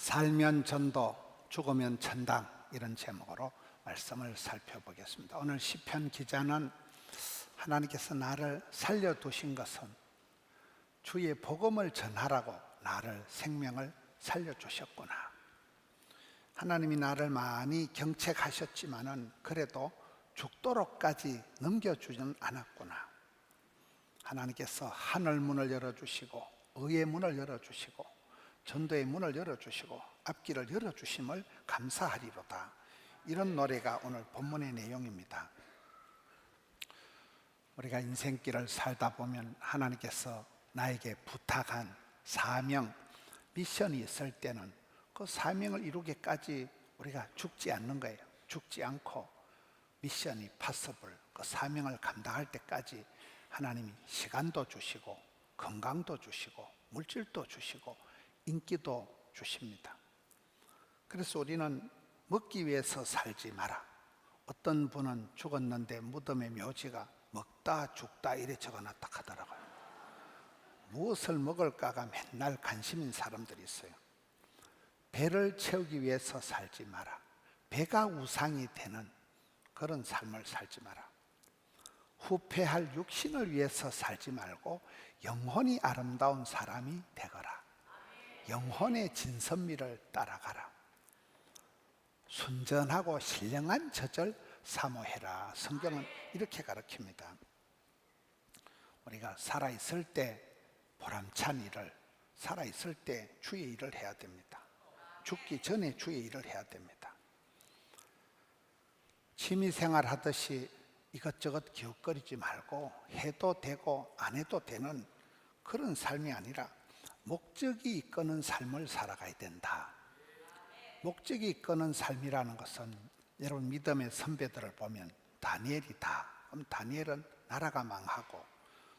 살면 전도, 죽으면 천당, 이런 제목으로 말씀을 살펴보겠습니다. 오늘 시편 기자는 하나님께서 나를 살려두신 것은 주의 복음을 전하라고 나를 생명을 살려주셨구나. 하나님이 나를 많이 경책하셨지만은 그래도 죽도록까지 넘겨주지는 않았구나. 하나님께서 하늘 문을 열어주시고 의의 문을 열어주시고 전도의 문을 열어주시고 앞길을 열어주심을 감사하리로다. 이런 노래가 오늘 본문의 내용입니다. 우리가 인생길을 살다 보면 하나님께서 나에게 부탁한 사명, 미션이 있을 때는 그 사명을 이루기까지 우리가 죽지 않는 거예요. 죽지 않고 미션이 파서블, 그 사명을 감당할 때까지 하나님이 시간도 주시고 건강도 주시고 물질도 주시고 인기도 주십니다. 그래서 우리는 먹기 위해서 살지 마라. 어떤 분은 죽었는데 무덤의 묘지가 먹다 죽다 이래 적어놨다 하더라고요. 무엇을 먹을까가 맨날 관심인 사람들이 있어요. 배를 채우기 위해서 살지 마라. 배가 우상이 되는 그런 삶을 살지 마라. 후패할 육신을 위해서 살지 말고 영혼이 아름다운 사람이 되거라. 영혼의 진선미를 따라가라. 순전하고 신령한 젖을 사모해라. 성경은 이렇게 가르칩니다. 우리가 살아있을 때 보람찬 일을, 살아있을 때 주의 일을 해야 됩니다. 죽기 전에 주의 일을 해야 됩니다. 취미생활 하듯이 이것저것 기웃거리지 말고 해도 되고 안 해도 되는 그런 삶이 아니라 목적이 이끄는 삶을 살아가야 된다. 목적이 이끄는 삶이라는 것은 여러분 믿음의 선배들을 보면 다니엘이다. 그럼 다니엘은 나라가 망하고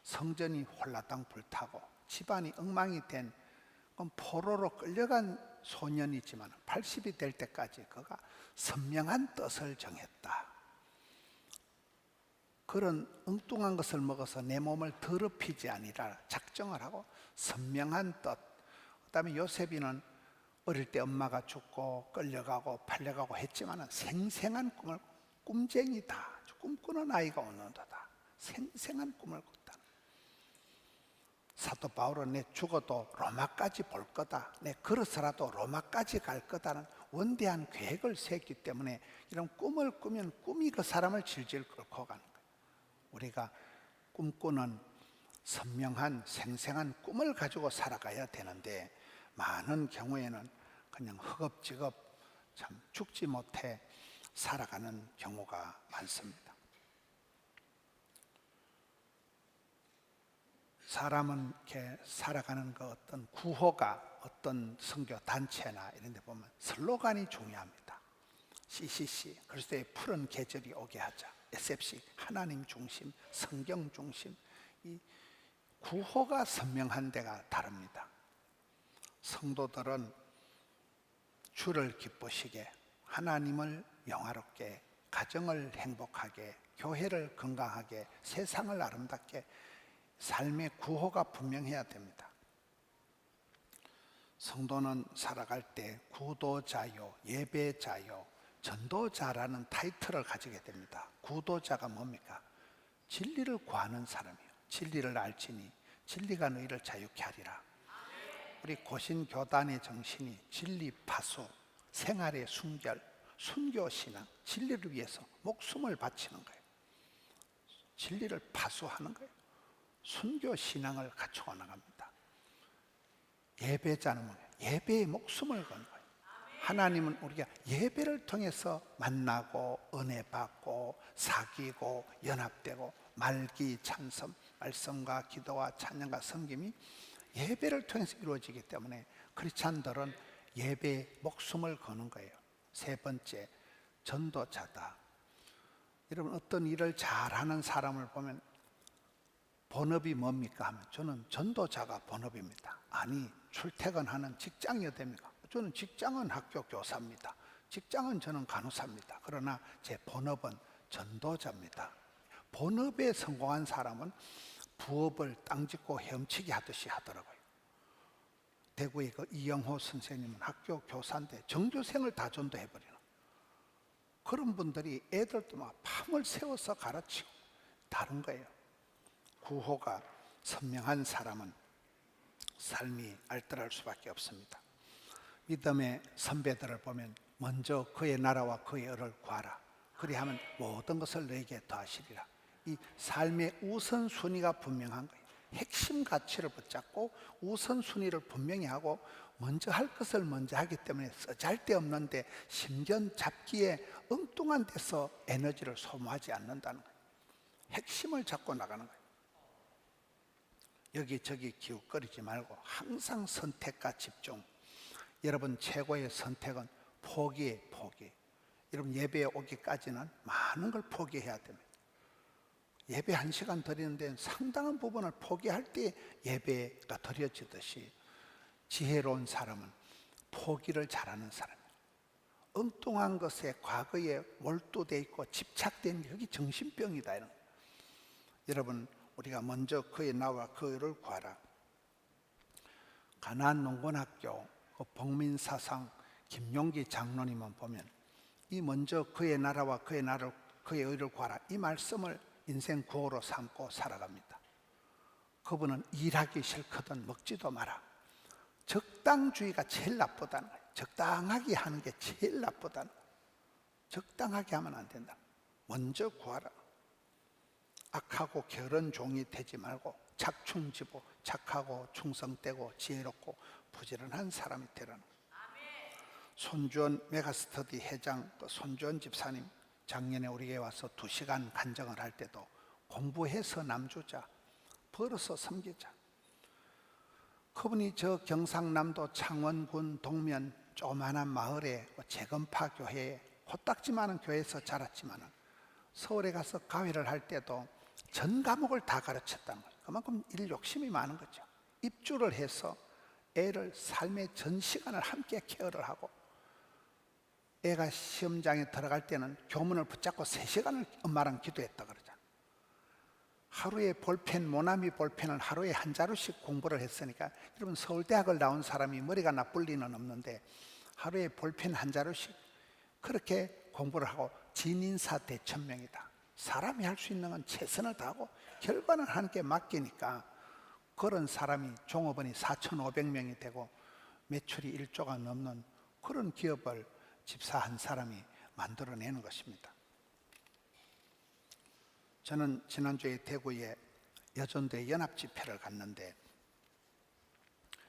성전이 홀라당 불타고 집안이 엉망이 된 포로로 끌려간 소년이지만 80이 될 때까지 그가 선명한 뜻을 정했다. 그런 엉뚱한 것을 먹어서 내 몸을 더럽히지 아니라 작정을 하고 선명한 뜻. 그다음에 요셉이는 어릴 때 엄마가 죽고 끌려가고 팔려가고 했지만 생생한 꿈을, 꿈쟁이다. 꿈꾸는 아이가 오는도다. 생생한 꿈을 꿨다. 사도 바울은 내 죽어도 로마까지 볼 거다. 내 걸어서라도 로마까지 갈 거다는 원대한 계획을 세웠기 때문에 이런 꿈을 꾸면 꿈이 그 사람을 질질 끌고 가는 거예요. 우리가 꿈꾸는 선명한 생생한 꿈을 가지고 살아가야 되는데 많은 경우에는 그냥 허겁지겁 참 죽지 못해 살아가는 경우가 많습니다. 사람은 이렇게 살아가는 그 어떤 구호가 어떤 선교 단체나 이런 데 보면 슬로건이 중요합니다. CCC, 그리스도의 푸른 계절이 오게 하자. SFC, 하나님 중심, 성경 중심. 이 구호가 선명한 데가 다릅니다. 성도들은 주를 기쁘시게, 하나님을 영화롭게, 가정을 행복하게, 교회를 건강하게, 세상을 아름답게 삶의 구호가 분명해야 됩니다. 성도는 살아갈 때 구도자요, 예배자요, 전도자라는 타이틀을 가지게 됩니다. 구도자가 뭡니까? 진리를 구하는 사람이에요. 진리를 알지니 진리가 너희를 자유케 하리라. 우리 고신교단의 정신이 진리 파수, 생활의 순결, 순교신앙, 진리를 위해서 목숨을 바치는 거예요. 진리를 파수하는 거예요. 순교신앙을 갖추어 나갑니다. 예배자는 뭐예요? 예배에 목숨을 거는 거예요. 하나님은 우리가 예배를 통해서 만나고 은혜 받고 사귀고 연합되고 말기 찬송, 말씀과 기도와 찬양과 섬김이 예배를 통해서 이루어지기 때문에 크리스찬들은 예배에 목숨을 거는 거예요. 세 번째, 전도자다. 여러분 어떤 일을 잘하는 사람을 보면 본업이 뭡니까 하면 저는 전도자가 본업입니다. 아니 출퇴근하는 직장이 됩니까? 저는 직장은 학교 교사입니다. 직장은 저는 간호사입니다. 그러나 제 본업은 전도자입니다. 본업에 성공한 사람은 부업을 땅 짚고 헤엄치기 하듯이 하더라고요. 대구의 그 이영호 선생님은 학교 교사인데 전교생을 다 전도해버리는 그런 분들이 애들도 막 밤을 새워서 가르치고 다른 거예요. 구호가 선명한 사람은 삶이 알뜰할 수밖에 없습니다. 믿음의 선배들을 보면 먼저 그의 나라와 그의 의를 구하라. 그리하면 모든 것을 너에게 더하시리라. 이 삶의 우선순위가 분명한 거예요. 핵심 가치를 붙잡고 우선순위를 분명히 하고 먼저 할 것을 먼저 하기 때문에 쓰잘데없는데 심견 잡기에 엉뚱한 데서 에너지를 소모하지 않는다는 거예요. 핵심을 잡고 나가는 거예요. 여기저기 기웃거리지 말고 항상 선택과 집중. 여러분 최고의 선택은 포기예요. 포기. 여러분 예배에 오기까지는 많은 걸 포기해야 됩니다. 예배 1시간 드리는 데는 상당한 부분을 포기할 때 예배가 드려지듯이 지혜로운 사람은 포기를 잘하는 사람이에요. 엉뚱한 것에 과거에 몰두되어 있고 집착된 게 그게 정신병이다. 이런. 여러분 우리가 먼저 그의 나와 그를 구하라. 가나안 농건학교 그 복민사상 김용기 장로님은 보면 이 먼저 그의 나라와 그의 의를 구하라 이 말씀을 인생 구호로 삼고 살아갑니다. 그분은 일하기 싫거든 먹지도 마라. 적당주의가 제일 나쁘다는 거예요. 적당하게 하는 게 제일 나쁘다는 거예요. 적당하게 하면 안 된다. 먼저 구하라. 악하고 게으른 종이 되지 말고 착충지고 착하고 충성되고 지혜롭고 부지런한 사람이 되라는 거예요. 손주원 메가스터디 회장 손주원 집사님 작년에 우리에게 와서 2시간 간증을 할 때도 공부해서 남주자, 벌어서 섬기자. 그분이 저 경상남도 창원군 동면 조그마한 마을에 재건파 교회에 코딱지 많은 교회에서 자랐지만 서울에 가서 가회를 할 때도 전 과목을 다 가르쳤다는 거예요. 그만큼 일 욕심이 많은 거죠. 입주를 해서 애를 삶의 전 시간을 함께 케어를 하고 애가 시험장에 들어갈 때는 교문을 붙잡고 3시간을 엄마랑 기도했다 그러잖아. 하루에 볼펜, 모나미 볼펜을 하루에 한 자루씩 공부를 했으니까 여러분 서울대학을 나온 사람이 머리가 나쁠 리는 없는데 하루에 볼펜 한 자루씩 그렇게 공부를 하고 진인사 대천명이다. 사람이 할 수 있는 건 최선을 다하고 결과는 하나님께 맡기니까 그런 사람이 종업원이 4,500명이 되고 매출이 1조가 넘는 그런 기업을 집사 한 사람이 만들어내는 것입니다. 저는 지난주에 대구에 여전도에 연합집회를 갔는데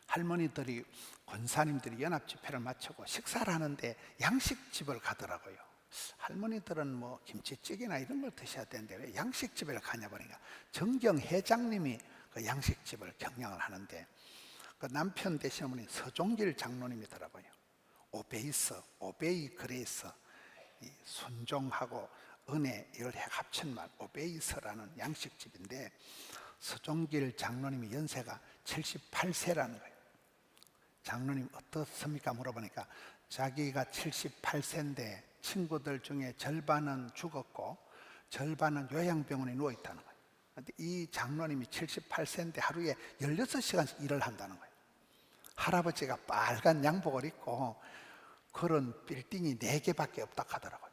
할머니들이 권사님들이 연합집회를 마치고 식사를 하는데 양식집을 가더라고요. 할머니들은 뭐 김치찌개나 이런 걸 드셔야 되는데 왜 양식집을 가냐 보니까 정경 회장님이 그 양식집을 경영을 하는데 그 남편 되시는 분이 서종길 장로님이더라고요. 오베이 그레이스, 순종하고 은혜 이걸 합친 말 오베이스라는 양식집인데 서종길 장로님이 연세가 78세라는 거예요. 장로님 어떻습니까? 물어보니까 자기가 78세인데 친구들 중에 절반은 죽었고 절반은 요양병원에 누워있다는 거예요. 그런데 이 장로님이 78세인데 하루에 16시간씩 일을 한다는 거예요. 할아버지가 빨간 양복을 입고 그런 빌딩이 4개밖에 없다 하더라고요.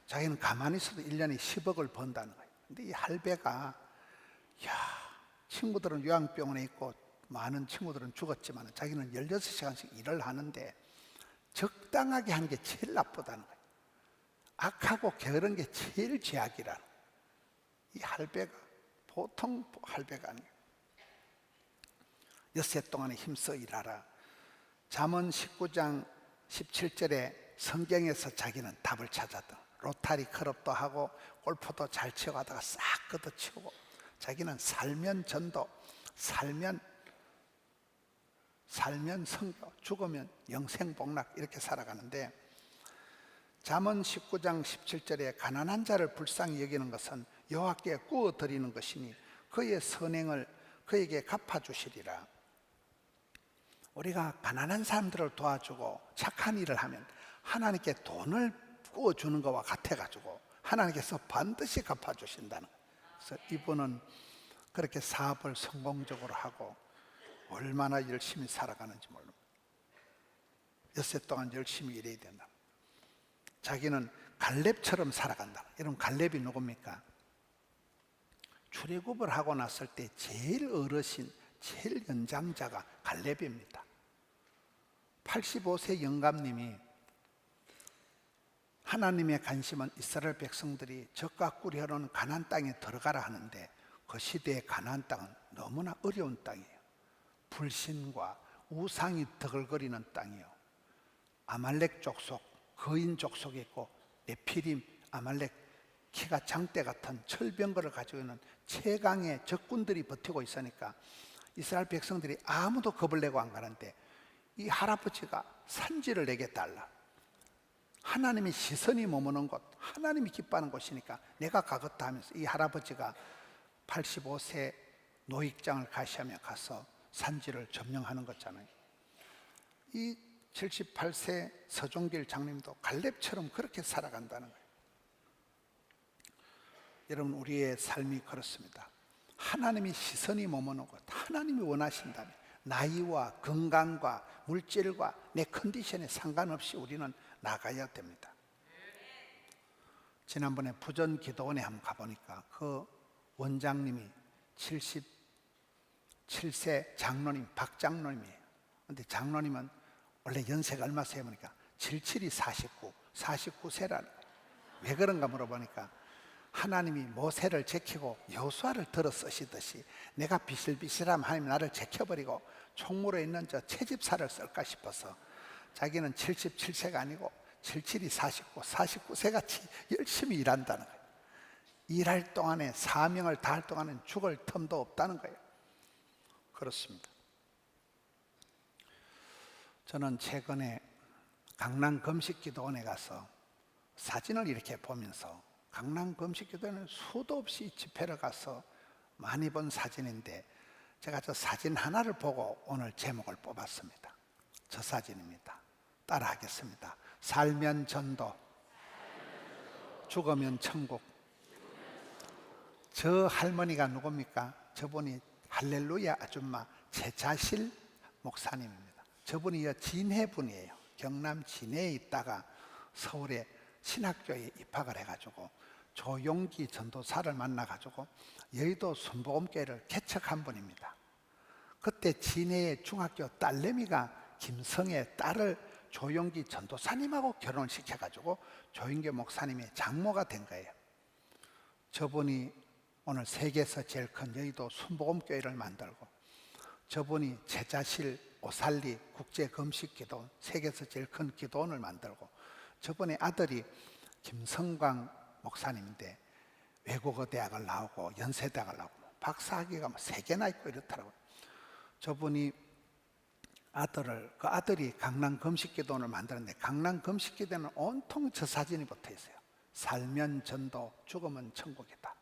자기는 가만히 있어도 1년에 10억을 번다는 거예요. 근데 이 할배가 친구들은 요양병원에 있고 많은 친구들은 죽었지만 자기는 16시간씩 일을 하는데 적당하게 하는 게 제일 나쁘다는 거예요. 악하고 게으른 게 제일 죄악이라는 거예요. 이 할배가 보통 할배가 아니에요. 엿새 동안에 힘써 일하라. 잠언 19장 17절에 성경에서 자기는 답을 찾았다. 로타리 클럽도 하고 골프도 잘 치고 하다가 싹 걷어치우고 자기는 살면 전도, 살면 성교, 죽으면 영생복락 이렇게 살아가는데 잠언 19장 17절에 가난한 자를 불쌍히 여기는 것은 여호와께 구워 드리는 것이니 그의 선행을 그에게 갚아주시리라. 우리가 가난한 사람들을 도와주고 착한 일을 하면 하나님께 돈을 구워주는 것과 같아가지고 하나님께서 반드시 갚아주신다는 거예요. 그래서 이분은 그렇게 사업을 성공적으로 하고 얼마나 열심히 살아가는지 모릅니다. 엿새 동안 열심히 일해야 된다. 자기는 갈렙처럼 살아간다. 여러분, 갈렙이 누굽니까? 출애굽을 하고 났을 때 제일 어르신, 제일 연장자가 갈렙입니다. 85세 영감님이 하나님의 관심은 이스라엘 백성들이 적과 꿀이 흐르는 가나안 땅에 들어가라 하는데, 그 시대의 가나안 땅은 너무나 어려운 땅이에요. 불신과 우상이 더글거리는 땅이요, 아말렉 족속, 거인 족속이 있고 네피림, 아말렉, 키가 장대 같은 철병거를 가지고 있는 최강의 적군들이 버티고 있으니까 이스라엘 백성들이 아무도 겁을 내고 안 가는데, 이 할아버지가 산지를 내게 달라. 하나님의 시선이 머무는 곳, 하나님이 기뻐하는 곳이니까 내가 가겠다 하면서 이 할아버지가 85세 노익장을 가시하며 가서 산지를 점령하는 거잖아요. 이 78세 서종길 장님도 갈렙처럼 그렇게 살아간다는 거예요. 여러분, 우리의 삶이 그렇습니다. 하나님의 시선이 머무는 곳, 하나님이 원하신다면 나이와 건강과 물질과 내 컨디션에 상관없이 우리는 나가야 됩니다. 지난번에 부전기도원에 한번 가보니까 그 원장님이 77세 장로님, 박장로님이에요. 근데 장로님은 원래 연세가 얼마 세요? 보니까 77이 49, 49세라는 거예요. 왜 그런가 물어보니까 하나님이 모세를 제키고 여호수아를 들어 쓰시듯이 내가 비실비실하면 하나님이 나를 제켜버리고 총무로 있는 저 채집사를 쓸까 싶어서 자기는 77세가 아니고 77이 49, 49세 같이 열심히 일한다는 거예요. 일할 동안에, 사명을 다할 동안은 죽을 틈도 없다는 거예요. 그렇습니다. 저는 최근에 강남 금식기도원에 가서 사진을 이렇게 보면서, 강남 금식기도원은 수도 없이 집회를 가서 많이 본 사진인데, 제가 저 사진 하나를 보고 오늘 제목을 뽑았습니다. 저 사진입니다. 따라하겠습니다. 살면 전도, 죽으면 천국. 저 할머니가 누굽니까? 저분이 할렐루야 아줌마 제자실 목사님입니다. 저분이 진해 분이에요. 경남 진해에 있다가 서울에 신학교에 입학을 해가지고 조용기 전도사를 만나가지고 여의도 순복음교회를 개척한 분입니다. 그때 진해의 중학교 딸내미가 김성의 딸을 조용기 전도사님하고 결혼을 시켜가지고 조용기 목사님의 장모가 된 거예요. 저분이 오늘 세계에서 제일 큰 여의도 순복음교회를 만들고, 저분이 제자실 오살리 국제금식기도원, 세계에서 제일 큰 기도원을 만들고, 저분의 아들이 김성광 목사님인데 외국어 대학을 나오고 연세대학을 나오고 박사학위가 3개나 있고 이렇더라고요. 저분이 그 아들이 강남 금식기도원을 만들었는데, 강남 금식기도원은 온통 저 사진이 붙어 있어요. 살면 전도, 죽으면 천국이다.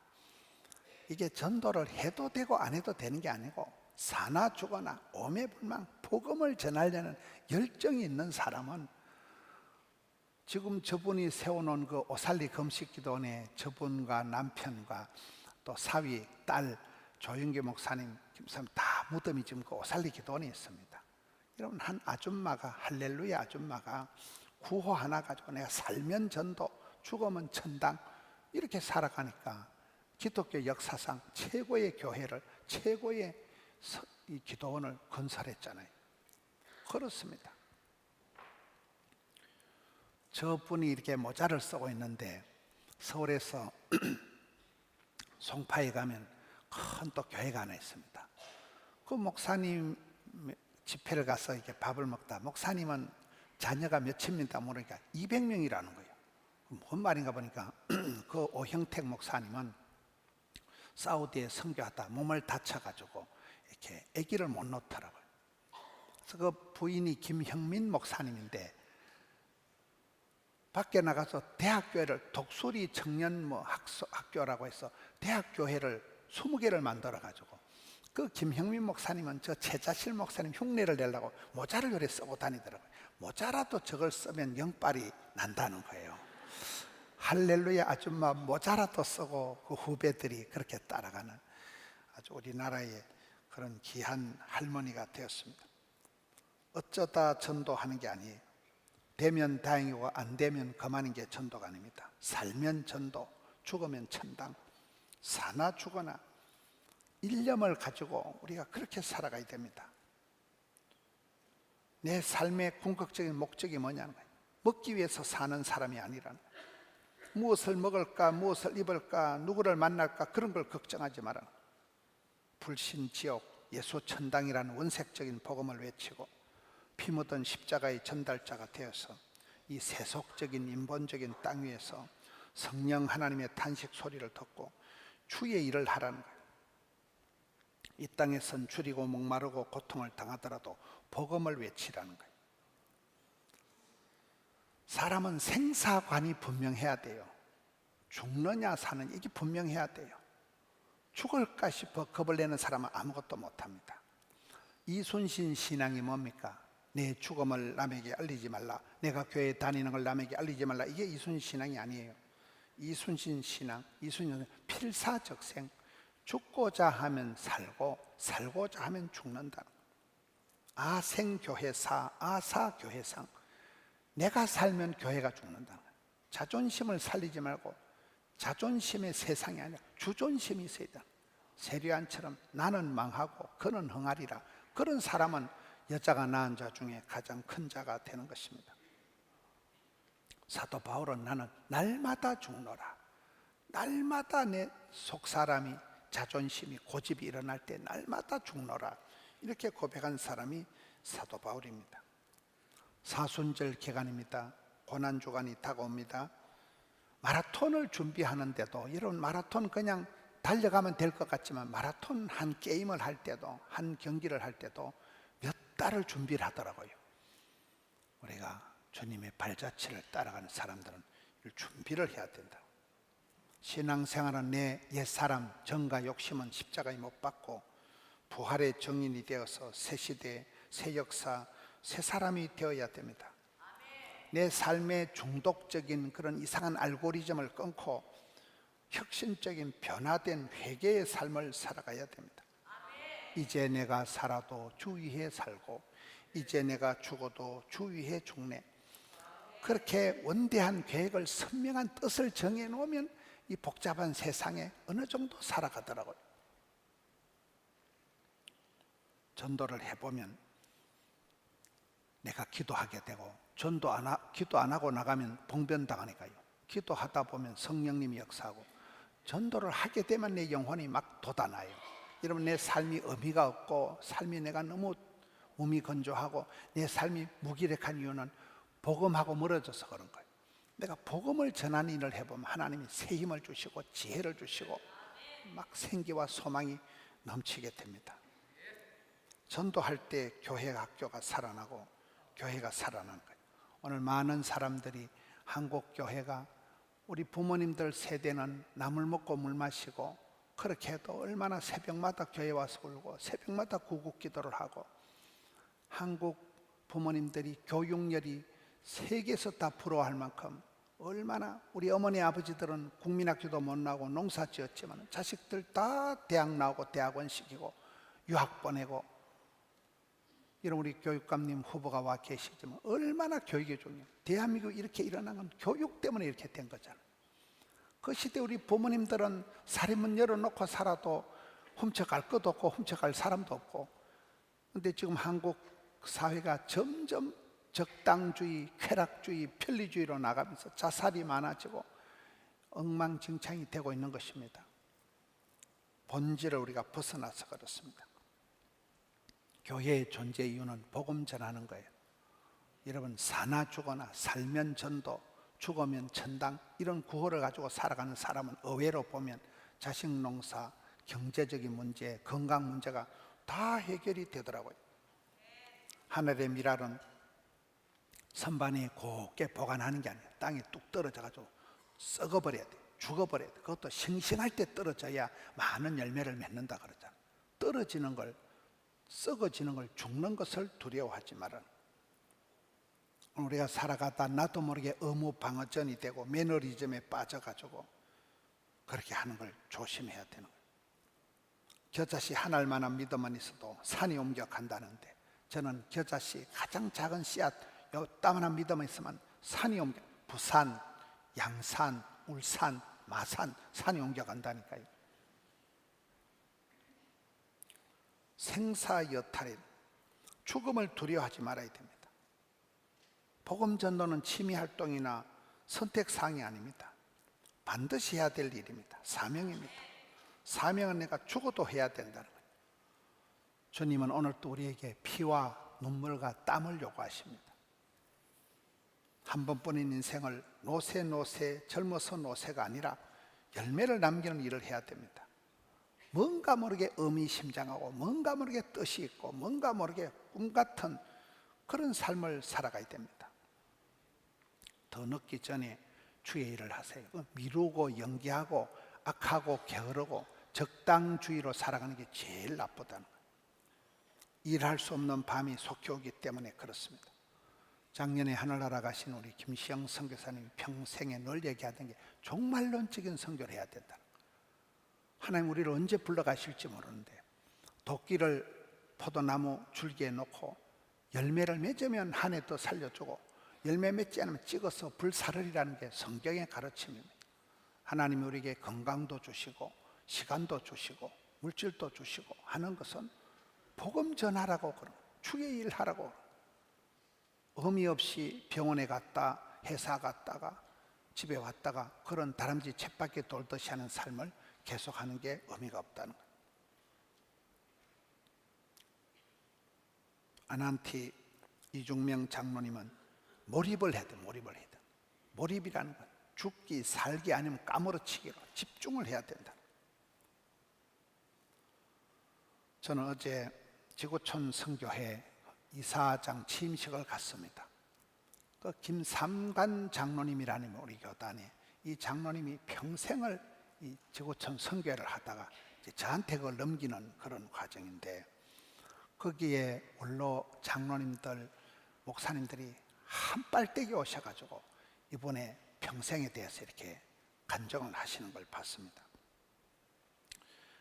이게 전도를 해도 되고 안 해도 되는 게 아니고, 사나 죽거나 오매불망 복음을 전하려는 열정이 있는 사람은, 지금 저분이 세워놓은 그 오살리 금식기도원에 저분과 남편과 또 사위, 딸, 조영기 목사님, 김사님 다 무덤이 지금 그 오살리 기도원에 있습니다. 여러분, 한 아줌마가, 할렐루야 아줌마가 구호 하나 가지고 내가 살면 전도, 죽으면 천당 이렇게 살아가니까 기독교 역사상 최고의 교회를, 최고의 이 기도원을 건설했잖아요. 그렇습니다. 저분이 이렇게 모자를 쓰고 있는데, 서울에서 송파에 가면 큰 또 교회가 하나 있습니다. 그 목사님 집회를 가서 이렇게 밥을 먹다, 목사님은 자녀가 몇입니다 모르니까 200명이라는 거예요. 뭔 말인가 보니까 그 오형택 목사님은 사우디에 선교하다 몸을 다쳐가지고 이렇게 아기를 못 놓더라고요. 그래서 그 부인이 김형민 목사님인데, 밖에 나가서 대학교회를, 독수리 청년 학교라고 해서 대학교회를 20개를 만들어가지고, 그 김형민 목사님은 저 제자실 목사님 흉내를 내려고 모자를 요래 쓰고 다니더라고요. 모자라도 저걸 쓰면 영빨이 난다는 거예요. 할렐루야 아줌마 모자라도 쓰고 그 후배들이 그렇게 따라가는 아주 우리나라의 그런 귀한 할머니가 되었습니다. 어쩌다 전도하는 게 아니에요. 되면 다행이고 안 되면 그만인 게 전도가 아닙니다. 살면 전도, 죽으면 천당. 사나 죽거나 일념을 가지고 우리가 그렇게 살아가야 됩니다. 내 삶의 궁극적인 목적이 뭐냐는 거예요. 먹기 위해서 사는 사람이 아니라는 거예요. 무엇을 먹을까, 무엇을 입을까, 누구를 만날까, 그런 걸 걱정하지 마라. 불신지옥, 예수천당이라는 원색적인 복음을 외치고 피 묻은 십자가의 전달자가 되어서 이 세속적인 인본적인 땅 위에서 성령 하나님의 탄식 소리를 듣고 주의 일을 하라는 거예요. 이 땅에선 줄이고 목마르고 고통을 당하더라도 복음을 외치라는 거예요. 사람은 생사관이 분명해야 돼요. 죽느냐 사느냐 이게 분명해야 돼요. 죽을까 싶어 겁을 내는 사람은 아무것도 못합니다. 이순신 신앙이 뭡니까? 내 죽음을 남에게 알리지 말라, 내가 교회에 다니는 걸 남에게 알리지 말라, 이게 이순신 신앙이 아니에요. 이순신 신앙, 이순신은 필사적생, 죽고자 하면 살고 살고자 하면 죽는다. 아생교회사, 아사교회상, 내가 살면 교회가 죽는다. 자존심을 살리지 말고 자존심의 세상이 아니라 주존심이 있어야 돼. 세리안처럼 나는 망하고 그는 흥하리라. 그런 사람은 여자가 낳은 자 중에 가장 큰 자가 되는 것입니다. 사도 바울은 나는 날마다 죽노라. 날마다 내 속사람이 자존심이 고집이 일어날 때 날마다 죽노라. 이렇게 고백한 사람이 사도 바울입니다. 사순절 기간입니다. 고난주간이 다가옵니다. 마라톤을 준비하는데도, 여러분 마라톤 그냥 달려가면 될 것 같지만 마라톤 한 게임을 할 때도, 한 경기를 할 때도 몇 달을 준비를 하더라고요. 우리가 주님의 발자취를 따라가는 사람들은 준비를 해야 된다. 신앙생활은 내 옛사람 정과 욕심은 십자가에 못 박고 부활의 정인이 되어서 새 시대, 새 역사, 새 사람이 되어야 됩니다. 내 삶의 중독적인 그런 이상한 알고리즘을 끊고 혁신적인 변화된 회개의 삶을 살아가야 됩니다. 이제 내가 살아도 주 위에 살고 이제 내가 죽어도 주 위에 죽네. 그렇게 원대한 계획을, 선명한 뜻을 정해놓으면 이 복잡한 세상에 어느 정도 살아가더라고요. 전도를 해보면 내가 기도하게 되고, 기도 안 하고 나가면 봉변당하니까요. 기도하다 보면 성령님이 역사하고, 전도를 하게 되면 내 영혼이 막 돋아나요. 여러분, 내 삶이 의미가 없고 삶이 내가 너무 몸이 건조하고 내 삶이 무기력한 이유는 복음하고 멀어져서 그런 거예요. 내가 복음을 전하는 일을 해보면 하나님이 새 힘을 주시고 지혜를 주시고 막 생기와 소망이 넘치게 됩니다. 전도할 때 교회 학교가 살아나고 교회가 살아나는 거예요. 오늘 많은 사람들이 한국 교회가, 우리 부모님들 세대는 나물 먹고 물 마시고 그렇게 해도 얼마나 새벽마다 교회 와서 울고 새벽마다 구국기도를 하고, 한국 부모님들이 교육열이 세계에서 다 부러워할 만큼 얼마나, 우리 어머니 아버지들은 국민학교도 못 나오고 농사 지었지만 자식들 다 대학 나오고 대학원 시키고 유학 보내고, 이런 우리 교육감님 후보가 와 계시지만 얼마나 교육이 중요해요. 대한민국 이렇게 일어난 건 교육 때문에 이렇게 된 거잖아요. 그 시대 우리 부모님들은 살인문 열어놓고 살아도 훔쳐갈 것도 없고 훔쳐갈 사람도 없고, 근데 지금 한국 사회가 점점 적당주의, 쾌락주의, 편리주의로 나가면서 자살이 많아지고 엉망진창이 되고 있는 것입니다. 본질을 우리가 벗어나서 그렇습니다. 교회의 존재 이유는 복음 전하는 거예요. 여러분, 사나 죽거나 살면 전도, 죽으면 천당, 이런 구호를 가지고 살아가는 사람은 의외로 보면 자식 농사, 경제적인 문제, 건강 문제가 다 해결이 되더라고요. 하늘의 밀알은 선반에 곱게 보관하는 게 아니에요. 땅에 뚝 떨어져가지고 썩어버려야 돼, 죽어버려야 돼. 그것도 싱싱할 때 떨어져야 많은 열매를 맺는다 그러잖아요. 떨어지는 걸, 썩어지는 걸, 죽는 것을 두려워하지 마라. 우리가 살아가다 나도 모르게 의무 방어전이 되고 매너리즘에 빠져가지고 그렇게 하는 걸 조심해야 되는 거예요. 겨자씨 하나일 만한 믿음만 있어도 산이 옮겨간다는데, 저는 겨자씨 가장 작은 씨앗 요따만한 믿음만 있으면 산이 옮겨, 부산, 양산, 울산, 마산, 산이 옮겨간다니까요. 생사여탈인, 죽음을 두려워하지 말아야 됩니다. 복음 전도는 취미 활동이나 선택사항이 아닙니다. 반드시 해야 될 일입니다. 사명입니다. 사명은 내가 죽어도 해야 된다는 거예요. 주님은 오늘 또 우리에게 피와 눈물과 땀을 요구하십니다. 한 번뿐인 인생을 노세 젊어서 노세가 아니라 열매를 남기는 일을 해야 됩니다. 뭔가 모르게 의미심장하고 뭔가 모르게 뜻이 있고 뭔가 모르게 꿈같은 그런 삶을 살아가야 됩니다. 더 늦기 전에 주의 일을 하세요. 미루고 연기하고 악하고 게으르고 적당주의로 살아가는 게 제일 나쁘다는 거예요. 일할 수 없는 밤이 속히 오기 때문에 그렇습니다. 작년에 하늘나라 가신 우리 김시영 선교사님이 평생에 늘 얘기하던 게 종말론적인 선교를 해야 된다는 거예요. 하나님 우리를 언제 불러가실지 모르는데, 도끼를 포도나무 줄기에 놓고 열매를 맺으면 한 해 더 살려주고 열매 맺지 않으면 찍어서 불사르리라는 게 성경의 가르침입니다. 하나님이 우리에게 건강도 주시고 시간도 주시고 물질도 주시고 하는 것은 복음 전하라고, 그런 주의 일 하라고. 의미 없이 병원에 갔다 회사 갔다가 집에 왔다가 그런 다람쥐 쳇바퀴 돌듯이 하는 삶을 계속하는 게 의미가 없다는 거예요. 아난티 이중명 장로님은 몰입을 해야 돼. 몰입이라는 건 죽기 살기 아니면 까무러치기로 집중을 해야 된다. 저는 어제 지구촌 선교회 이사장 취임식을 갔습니다. 그 김삼관 장로님이라는 우리 교단에, 이 장로님이 평생을 이 지구촌 선교회를 하다가 이제 저한테 그걸 넘기는 그런 과정인데, 거기에 원로 장로님들 목사님들이 한 빨대기 오셔가지고 이번에 평생에 대해서 이렇게 간증을 하시는 걸 봤습니다.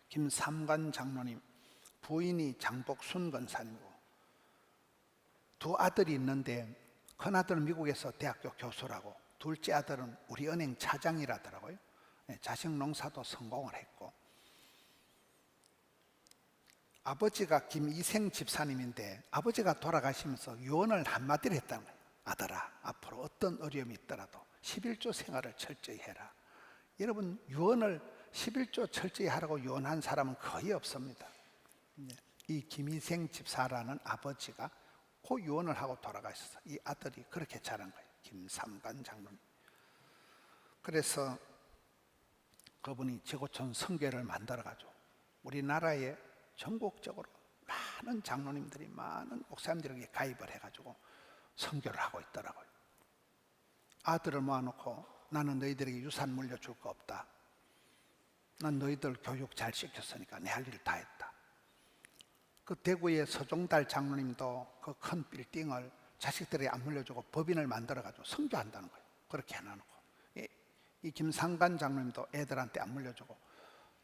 김삼관 장로님 부인이 장복순 권사님이고 두 아들이 있는데, 큰아들은 미국에서 대학교 교수라고 둘째 아들은 우리 은행 차장이라더라고요. 자식 농사도 성공을 했고, 아버지가 김이생 집사님인데 아버지가 돌아가시면서 유언을 한마디를 했다는 거예요. 아들아, 앞으로 어떤 어려움이 있더라도 11조 생활을 철저히 해라. 여러분, 유언을 11조 철저히 하라고 유언한 사람은 거의 없습니다. 이 김이생 집사라는 아버지가 그 유언을 하고 돌아가셔서 이 아들이 그렇게 자란 거예요. 김삼관 장로님. 그래서 그분이 지구촌 선교회를 만들어가지고 우리나라에 전국적으로 많은 장로님들이, 많은 목사님들에게 가입을 해가지고 선교를 하고 있더라고요. 아들을 모아놓고 나는 너희들에게 유산 물려줄 거 없다. 난 너희들 교육 잘 시켰으니까 내 할 일을 다 했다. 그 대구의 서종달 장로님도 그 큰 빌딩을 자식들에게 안 물려주고 법인을 만들어가지고 선교한다는 거예요. 그렇게 해놔놓고. 이 김상관 장로님도 애들한테 안 물려주고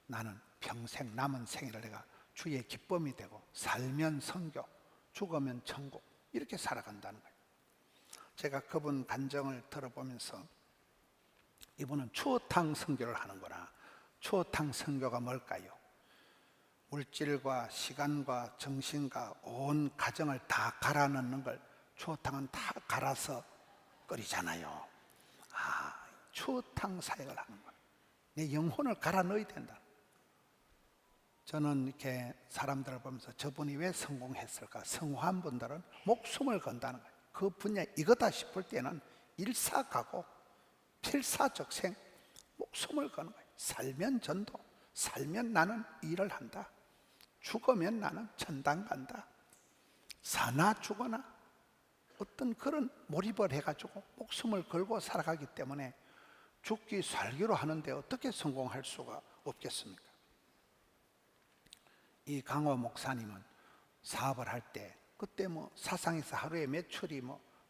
나는 평생 남은 생애를 내가 주의 기쁨이 되고 살면 선교, 죽으면 천국, 이렇게 살아간다는 거예요. 제가 그분 간증을 들어보면서 이분은 추어탕 선교를 하는구나. 추어탕 선교가 뭘까요? 물질과 시간과 정신과 온 가정을 다 갈아 넣는 걸 추어탕은 다 갈아서 끓이잖아요. 추어탕 사역을 하는 거예요. 내 영혼을 갈아 넣어야 된다. 저는 이렇게 사람들을 보면서 저분이 왜 성공했을까? 성공한 분들은 목숨을 건다는 거예요. 그 분야 이거다 싶을 때는 일사가고 필사적생, 목숨을 거는 거예요. 살면 전도, 살면 나는 일을 한다. 죽으면 나는 천당 간다. 사나 죽거나 어떤 그런 몰입을 해가지고 목숨을 걸고 살아가기 때문에 죽기 살기로 하는데 어떻게 성공할 수가 없겠습니까? 이 강호 목사님은 사업을 할 때 그때 사상에서 하루에 매출이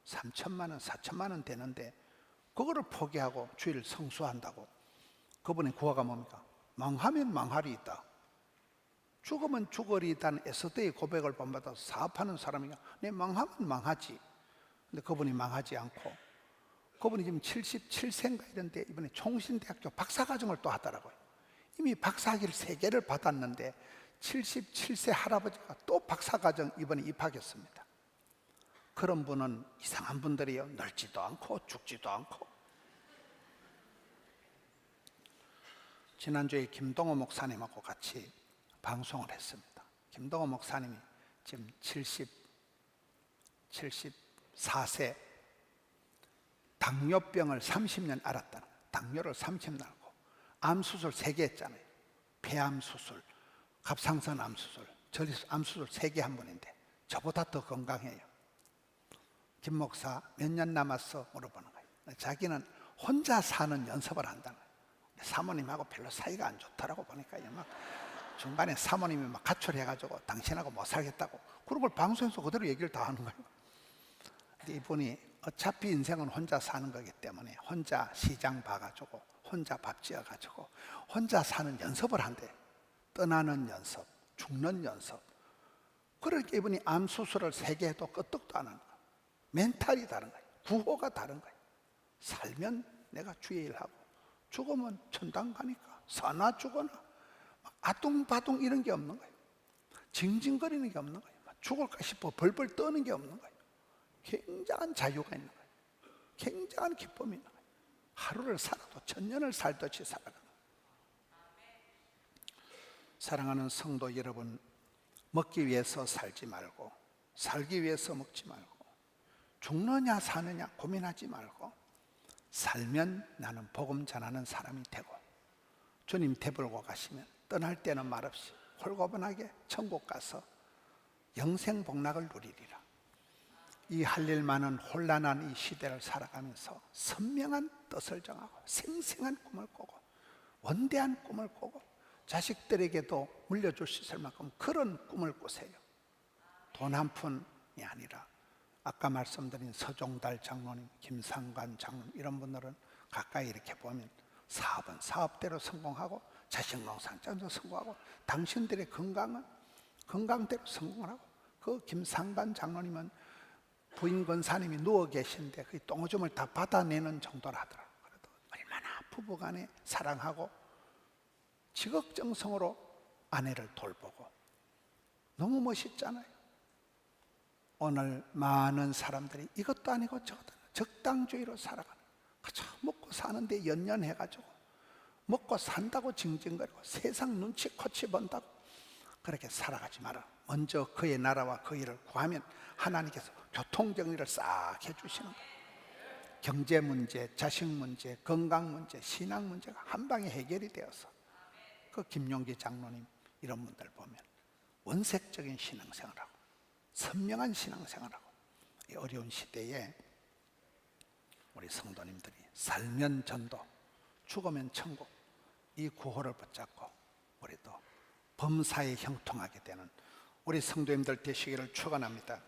3천만 원, 4천만 원 되는데 그거를 포기하고 주의를 성수한다고. 그분의 구호가 뭡니까? 망하면 망할이 있다. 죽으면 죽으리단 에스더의 고백을 본받아서 사업하는 사람이야. 내 망하면 망하지. 근데 그분이 망하지 않고, 그분이 지금 77세인가 이런데 이번에 총신대학교 박사과정을 또 하더라고요. 이미 박사학위를 3개를 받았는데 77세 할아버지가 또 박사과정 이번에 입학했습니다. 그런 분은 이상한 분들이요, 늙지도 않고 죽지도 않고. 지난주에 김동호 목사님하고 같이 방송을 했습니다. 김동호 목사님이 지금 74세, 당뇨병을 30년 앓았다는 거예요. 당뇨를 30년 앓고 암수술 3개 했잖아요. 폐암수술, 갑상선 암수술, 암수술 3개 한 분인데 저보다 더 건강해요. 김 목사 몇 년 남았어? 물어보는 거예요. 자기는 혼자 사는 연습을 한다는 거예요. 사모님하고 별로 사이가 안 좋더라고 보니까요. 막 중간에 사모님이 막 가출해가지고 당신하고 못 살겠다고 그런 걸 방송에서 그대로 얘기를 다 하는 거예요. 근데 이분이 어차피 인생은 혼자 사는 거기 때문에 혼자 시장 봐가지고 혼자 밥 지어가지고 혼자 사는 연습을 한대. 떠나는 연습, 죽는 연습. 그러니까 이분이 암 수술을 3개 해도 끄떡도 안 하는 거예요. 멘탈이 다른 거예요. 구호가 다른 거예요. 살면 내가 주의 일하고 죽으면 천당 가니까 사나 죽어나 아둥바둥 이런 게 없는 거예요. 징징거리는 게 없는 거예요. 죽을까 싶어 벌벌 떠는 게 없는 거예요. 굉장한 자유가 있는 거예요. 굉장한 기쁨이 있는 거예요. 하루를 살아도 천년을 살듯이 살아가는 거예요. 사랑하는 성도 여러분, 먹기 위해서 살지 말고 살기 위해서 먹지 말고 죽느냐 사느냐 고민하지 말고 살면 나는 복음 전하는 사람이 되고 주님 되돌고 가시면 떠날 때는 말없이 홀고분하게 천국 가서 영생 복락을 누리리라. 이 할 일 많은 혼란한 이 시대를 살아가면서 선명한 뜻을 정하고 생생한 꿈을 꾸고 원대한 꿈을 꾸고 자식들에게도 물려줄 수 있을 만큼 그런 꿈을 꾸세요. 돈 한 푼이 아니라 아까 말씀드린 서종달 장로님, 김상관 장로님 이런 분들은 가까이 이렇게 보면 사업은 사업대로 성공하고 자식 농사는 성공하고 당신들의 건강은 건강대로 성공을 하고 그 김상관 장로님은 부인 권사님이 누워 계신데 그 똥오줌을 다 받아내는 정도라 하더라고요. 그래도 얼마나 부부간에 사랑하고 지극정성으로 아내를 돌보고 너무 멋있잖아요. 오늘 많은 사람들이 이것도 아니고 저것도 아니고 적당주의로 살아가는 그저 먹고 사는데 연연해가지고 먹고 산다고 징징거리고 세상 눈치코치 본다고 그렇게 살아가지 마라. 먼저 그의 나라와 그 일을 구하면 하나님께서 교통정리를 싹 해주시는 거예요. 경제 문제, 자식 문제, 건강 문제, 신앙 문제가 한 방에 해결이 되어서 그 김용기 장로님 이런 분들 보면 원색적인 신앙생활하고 선명한 신앙생활하고 이 어려운 시대에 우리 성도님들이 살면 전도, 죽으면 천국 이 구호를 붙잡고 우리도 범사에 형통하게 되는 우리 성도님들 되시기를 축원합니다.